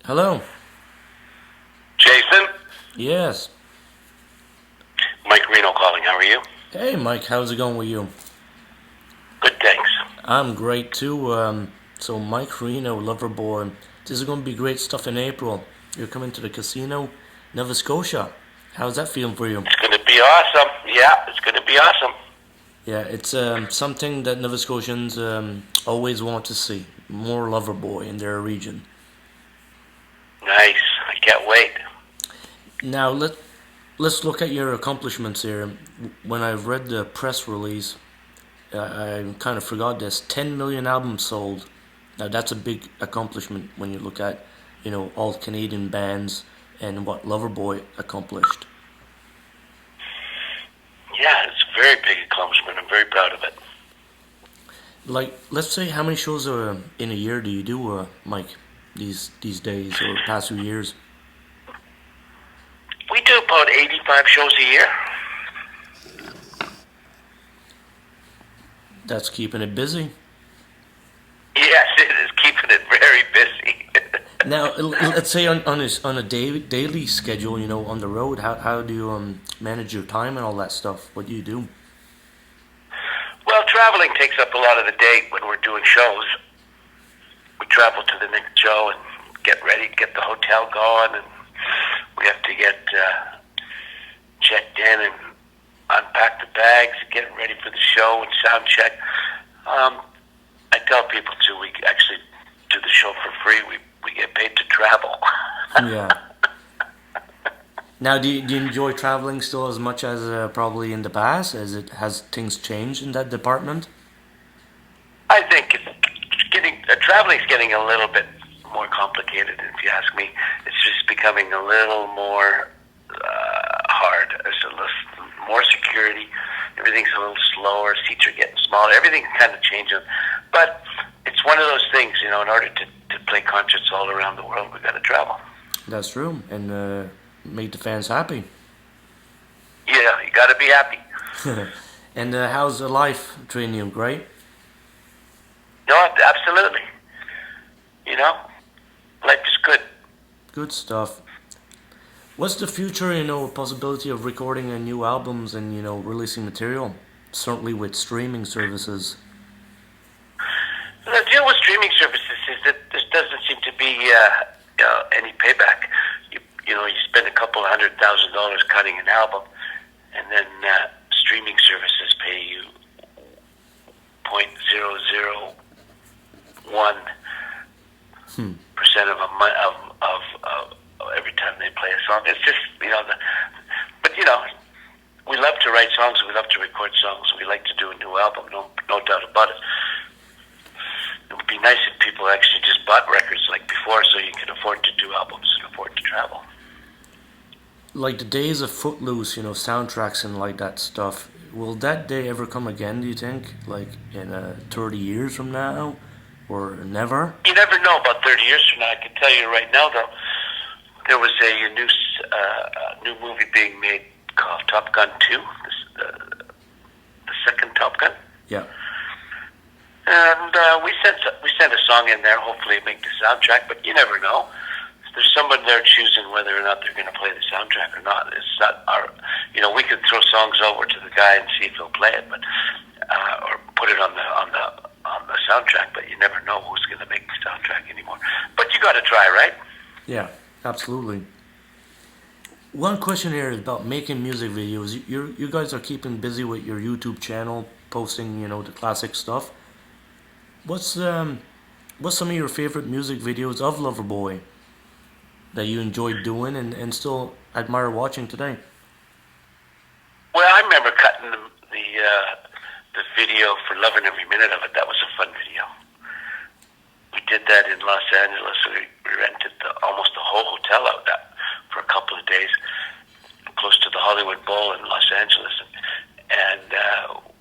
Hello. Jason? Yes. Mike Reno calling. How are you? Hey, Mike. How's it going with you? Good, thanks. I'm great too. So Mike Reno, Loverboy. This is going to be great stuff in April. You're coming to the Casino Nova Scotia. How's that feeling for you? It's going to be awesome. Yeah, it's going to be awesome. Yeah, it's something that Nova Scotians always want to see. More Loverboy in their region. Nice. I can't wait. Now let's look at your accomplishments here. When I read the press release, I kind of forgot this. 10 million albums sold. Now that's a big accomplishment when you look at, all Canadian bands and what Loverboy accomplished. Yeah, it's a very big accomplishment. I'm very proud of it. Like, let's say, how many shows in a year do you do, Mike? These days or past few years? We do about 85 shows a year. That's keeping it busy. Yes, it is keeping it very busy. Now, let's say on a daily schedule, on the road, how do you manage your time and all that stuff? What do you do? Well, traveling takes up a lot of the day when we're doing shows. We travel to the next show and get ready, get the hotel going, and we have to get checked in and unpack the bags, get ready for the show and sound check. I tell people too, we actually do the show for free. We get paid to travel. Yeah. Now, do you enjoy traveling still as much as probably in the past? Has things changed in that department? I think traveling's getting a little bit more complicated. If you ask me, it's just becoming a little more hard. There's a little more security. Everything's a little slower. Seats are getting smaller. Everything's kind of changing. But it's one of those things, in order to play concerts all around the world, we've got to travel. That's true, and make the fans happy. Yeah, you got to be happy. And how's the life treating you? Great? No, absolutely. Life is good. Good stuff. What's the future, possibility of recording new albums and, releasing material? Certainly with streaming services. The deal with streaming services is that there doesn't seem to be any payback. You spend a couple of $100,000 cutting an album, and then streaming services pay you 0.001% of every time they play a song. It's just but we love to write songs. We love to record songs. We like to do a new album. No doubt about it. It would be nice if people actually just bought records like before, so you can afford to do albums and afford to travel. Like the days of Footloose, soundtracks and like that stuff. Will that day ever come again, do you think? Like in 30 years from now? Or never? You never know about 30 years from now. I can tell you right now, though, there was a new movie being made called Top Gun 2, the second Top Gun. Yeah. And we sent a song in there. Hopefully, make the soundtrack. But you never know. There's someone there choosing whether or not they're going to play the soundtrack or not. It's not our. We could throw songs over to the guy and see if he'll play it, but or put it on the soundtrack. But you never know who's going to make the soundtrack anymore. But you got to try, right? Yeah, absolutely. One question here is about making music videos. You guys are keeping busy with your YouTube channel, posting the classic stuff. What's some of your favorite music videos of Loverboy that you enjoyed doing and still admire watching today? Well, I remember cutting the video for Lovin' Every Minute of it. That was a fun video. We did that in Los Angeles. We rented almost the whole hotel out for a couple of days, close to the Hollywood Bowl in Los Angeles, and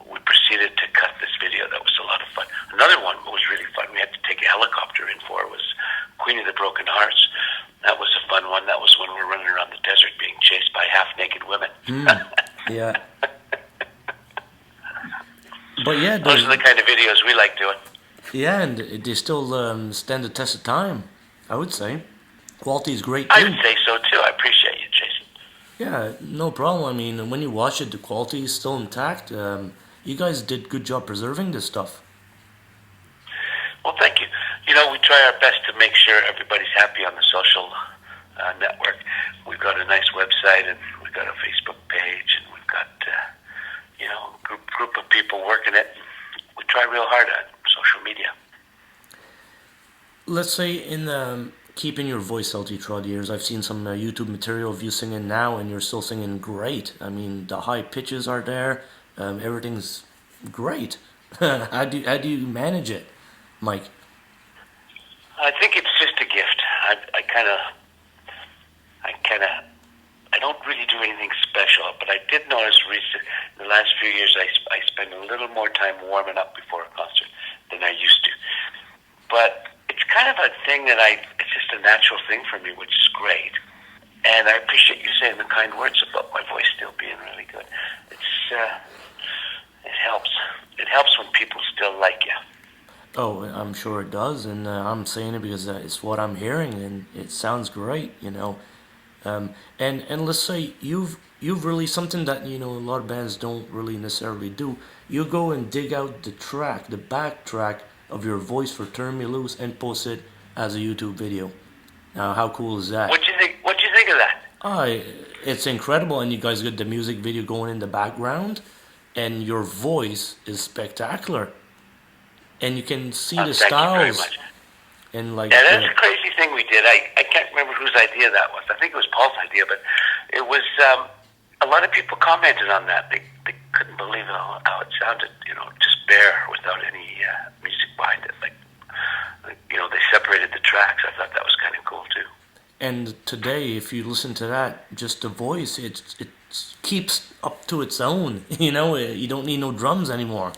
we proceeded to cut this video. That was a lot of fun. Another one was really fun. We had to take a helicopter in for was Queen of the Broken Hearts. That was a fun one. That was when we were running around the desert being chased by half-naked women. Yeah. But yeah, those are the kind of videos we like doing. Yeah, and they still stand the test of time, I would say. quality is great I too. would say so too. I appreciate you, Jason. Yeah, no problem. I mean, when you watch it, the quality is still intact. You guys did good job preserving this stuff. Well, thank you. We try our best to make sure everybody's happy on the social network. We've got a nice website, and we've got a Facebook page, and we've got a group of people working it. We try real hard at social media. Let's say in keeping your voice healthy throughout the years, I've seen some YouTube material of you singing now, and you're still singing great. I mean, the high pitches are there. Everything's great. How do you manage it, Mike? I think it's just a gift. I don't really do anything special, but I did notice in the last few years I spend a little more time warming up before a concert than I used to. But it's kind of a thing it's just a natural thing for me, which is great. And I appreciate you saying the kind words about my voice still being really good. It helps. It helps when people still like you. Oh, I'm sure it does, and I'm saying it because it's what I'm hearing, and it sounds great, And let's say you've released something that a lot of bands don't really necessarily do. You go and dig out the back track of your voice for "Turn Me Loose" and post it as a YouTube video. Now, how cool is that? What do you think? What do you think of that? It's incredible, and you guys get the music video going in the background, and your voice is spectacular. And you can see the Thank you very styles much. and Yeah, that's a crazy thing we did. I can't remember whose idea that was. I think it was Paul's idea, but it was a lot of people commented on that. They couldn't believe how it sounded, just bare without any music behind it. They separated the tracks. I thought that was kind of cool too. And today, if you listen to that, just the voice, it keeps up to its own. You don't need no drums anymore.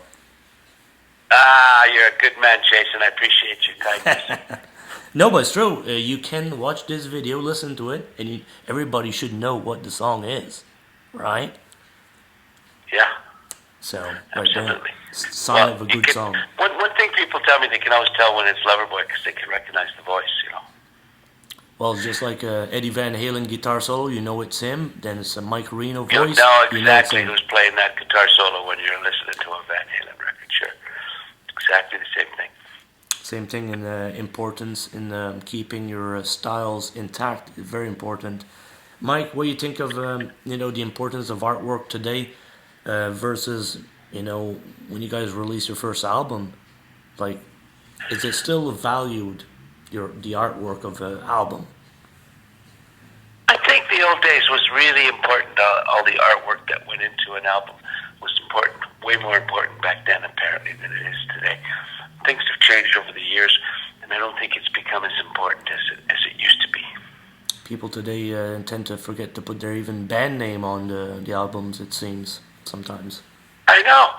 You're a good man, Jason. I appreciate your kindness. No, but it's true. You can watch this video, listen to it, and everybody should know what the song is, right? Yeah. So, right Absolutely. there, sign of a good song. One thing people tell me, they can always tell when it's Loverboy because they can recognize the voice, Well, just like Eddie Van Halen guitar solo, it's him. Then it's a Mike Reno voice. You know exactly it's him. who's playing that guitar solo when you're listening to a Van Halen record, sure. Exactly the same thing. Same thing in importance in keeping your styles intact. Very important. Mike, what do you think of the importance of artwork today versus when you guys released your first album? Like, is it still valued the artwork of an album? I think the old days was really important. All the artwork that went into an album was important, way more important back then apparently than it is today. Things have changed over the years, and I don't think it's become as important as it used to be. People today tend to forget to put their even band name on the albums, it seems, sometimes. I know.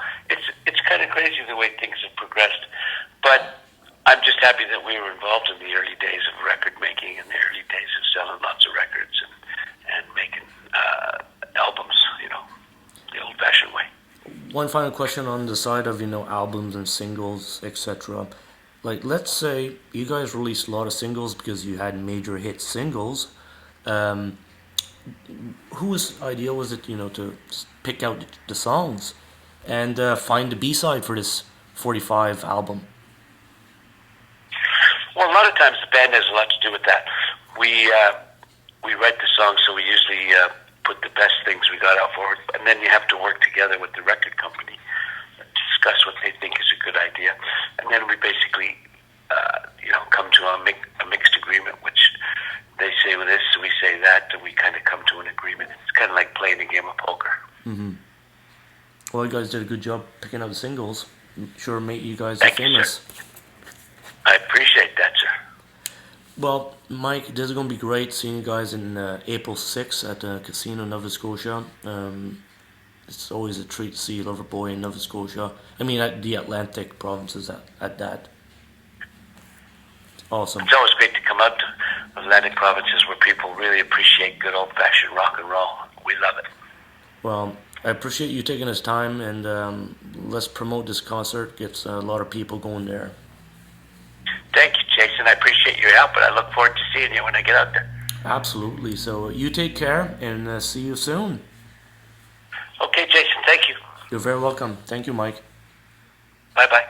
It's kind of crazy the way things have progressed, but I'm just happy that we were involved in the early days of record making and the early days of selling lots of records and making albums, the old-fashioned way. One final question on the side of albums and singles, etc. Like, let's say you guys released a lot of singles because you had major hit singles. Whose idea was it, to pick out the songs and find the B-side for this 45 album? Well, a lot of times the band has a lot to do with that. We write the songs, so we usually put the best things we got out forward, and then you have to work together with the record company, discuss what they think is a good idea, and then we basically, come to a mixed agreement, which they say this, we say that, and we kind of come to an agreement. It's kind of like playing a game of poker. Mm-hmm. Well, you guys did a good job picking out the singles. I'm sure made you guys Thank famous. You, I appreciate that, sir. Well, Mike, this is going to be great seeing you guys in April 6th at the Casino Nova Scotia. It's always a treat to see Loverboy in Nova Scotia. I mean, at the Atlantic provinces at that. Awesome. It's always great to come out to Atlantic provinces where people really appreciate good old-fashioned rock and roll. We love it. Well, I appreciate you taking this time, and let's promote this concert. Gets a lot of people going there. Thank you, Jason. I appreciate your your help, and I look forward to seeing you when I get out there. Absolutely. So you take care and see you soon. Okay, Jason, thank you. You're very welcome. Thank you, Mike. Bye-bye.